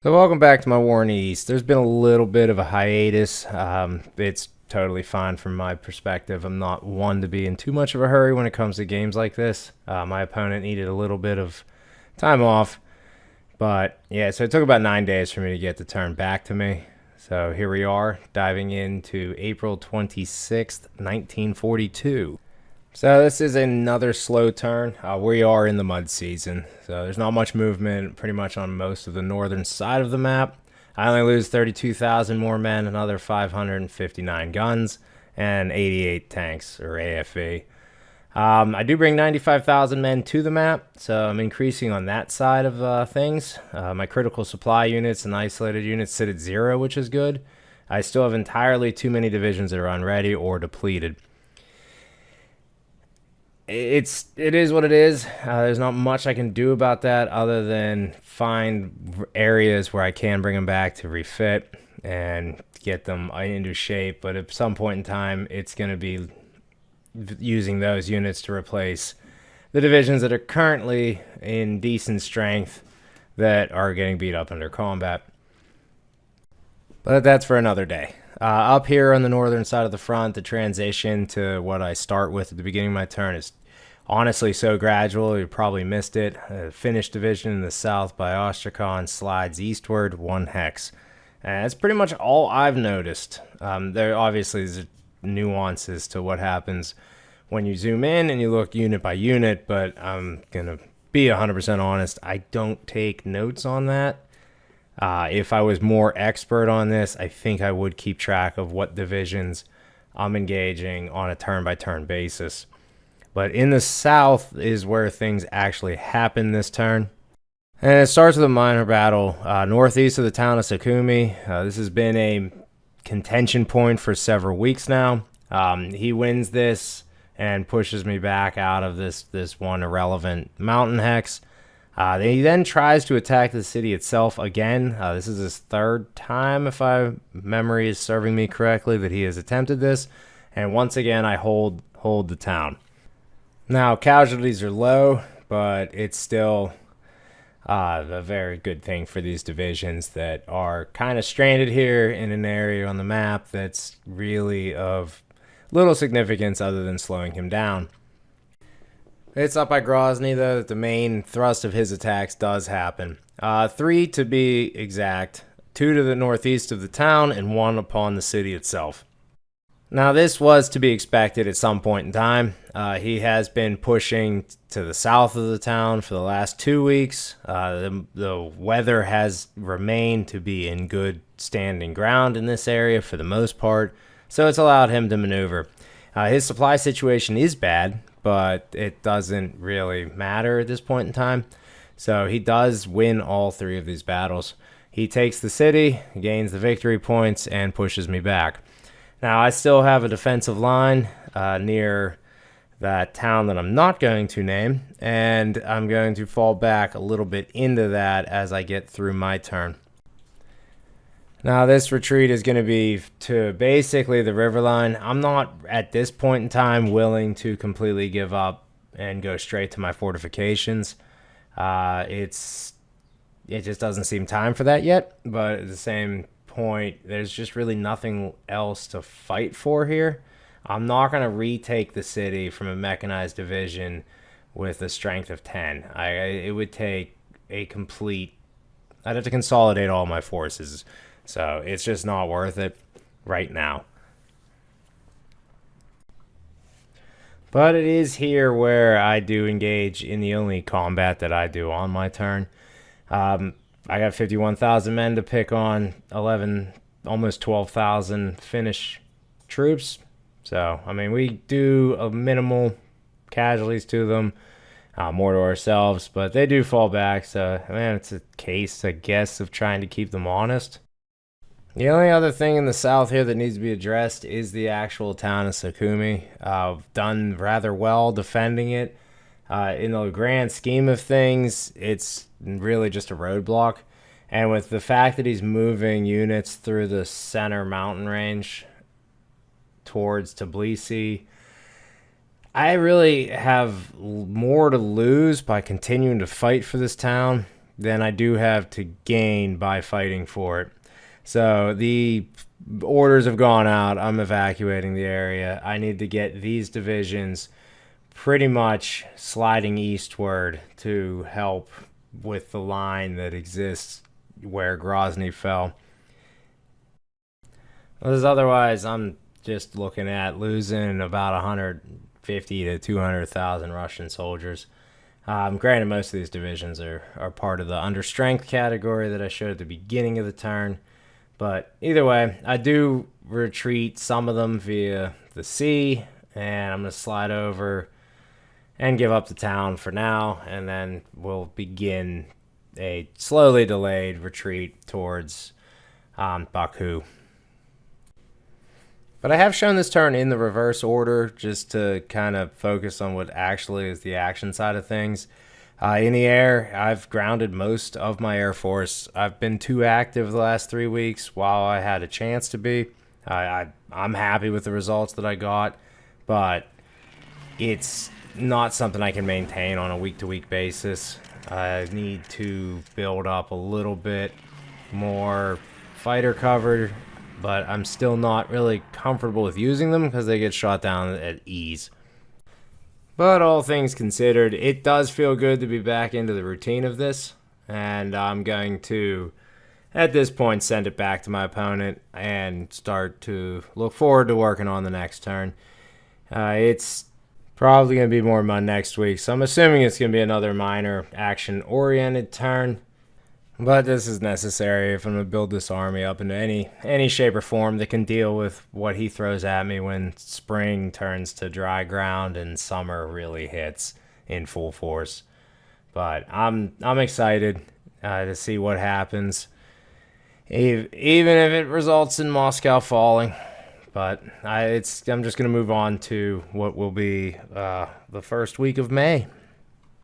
So welcome back to my war in the East. There's been a little bit of a hiatus. It's totally fine from my perspective. I'm not one to be in too much of a hurry when it comes to games like this. My opponent needed a little bit of time off. But yeah, so it took about 9 days for me to get the turn back to me. So here we are, diving into April 26th, 1942. So this is another slow turn. We are in the mud season, so there's not much movement pretty much on most of the northern side of the map. I only lose 32,000 more men, another 559 guns, and 88 tanks, or AFV. I do bring 95,000 men to the map, so I'm increasing on that side of things. My critical supply units and isolated units sit at 0, which is good. I still have entirely too many divisions that are unready or depleted. It is what it is. There's not much I can do about that other than find areas where I can bring them back to refit and get them into shape. But at some point in time, it's going to be using those units to replace the divisions that are currently in decent strength that are getting beat up under combat. But that's for another day. Up here on the northern side of the front, the transition to what I start with at the beginning of my turn is honestly so gradual, you probably missed it. Finnish division in the south by Ostrakhan slides eastward 1 hex. And that's pretty much all I've noticed. There obviously is nuances to what happens when you zoom in and you look unit by unit, but I'm going to be 100% honest, I don't take notes on that. If I was more expert on this, I think I would keep track of what divisions I'm engaging on a turn-by-turn basis. But in the south is where things actually happen this turn. And it starts with a minor battle northeast of the town of Sukumi. This has been a contention point for several weeks now. He wins this and pushes me back out of this one irrelevant mountain hex. He then tries to attack the city itself again. This is his third time, if my memory is serving me correctly, that he has attempted this. And once again, I hold the town. Now, casualties are low, but it's still a very good thing for these divisions that are kind of stranded here in an area on the map that's really of little significance other than slowing him down. It's up by Grozny, though, that the main thrust of his attacks does happen. 3 to be exact, 2 to the northeast of the town, and 1 upon the city itself. Now, this was to be expected at some point in time. He has been pushing to the south of the town for the last 2 weeks. The weather has remained to be in good standing ground in this area for the most part, so it's allowed him to maneuver. His supply situation is bad, but it doesn't really matter at this point in time. So he does win all 3 of these battles. He takes the city, gains the victory points, and pushes me back. Now, I still have a defensive line near that town that I'm not going to name, and I'm going to fall back a little bit into that as I get through my turn. Now, this retreat is going to be to basically the river line. I'm not, at this point in time, willing to completely give up and go straight to my fortifications. It just doesn't seem time for that yet, but at the same point, there's just really nothing else to fight for here. I'm not going to retake the city from a mechanized division with a strength of 10. It would take a complete... I'd have to consolidate all my forces. So it's just not worth it right now. But it is here where I do engage in the only combat that I do on my turn. I got 51,000 men to pick on, 11, almost 12,000 Finnish troops. So, I mean, we do a minimal casualties to them, more to ourselves, but they do fall back. So, man, it's a case, I guess, of trying to keep them honest. The only other thing in the south here that needs to be addressed is the actual town of Sukumi. I've done rather well defending it. In the grand scheme of things, it's really just a roadblock. And with the fact that he's moving units through the center mountain range towards Tbilisi, I really have more to lose by continuing to fight for this town than I do have to gain by fighting for it. So the orders have gone out. I'm evacuating the area. I need to get these divisions pretty much sliding eastward to help with the line that exists where Grozny fell. Because otherwise, I'm just looking at losing about 150 to 200,000 Russian soldiers. Granted, most of these divisions are part of the under strength category that I showed at the beginning of the turn. But either way, I do retreat some of them via the sea, and I'm going to slide over and give up the town for now, and then we'll begin a slowly delayed retreat towards Baku. But I have shown this turn in the reverse order just to kind of focus on what actually is the action side of things. In the air, I've grounded most of my Air Force. I've been too active the last 3 weeks while I had a chance to be. I'm happy with the results that I got, but it's not something I can maintain on a week-to-week basis. I need to build up a little bit more fighter cover, but I'm still not really comfortable with using them because they get shot down at ease. But all things considered, it does feel good to be back into the routine of this, and I'm going to, at this point, send it back to my opponent and start to look forward to working on the next turn. It's probably going to be more mud next week, so I'm assuming it's going to be another minor action-oriented turn. But this is necessary if I'm going to build this army up into any shape or form that can deal with what he throws at me when spring turns to dry ground and summer really hits in full force. But I'm excited to see what happens, even if it results in Moscow falling. But I'm just going to move on to what will be the first week of May.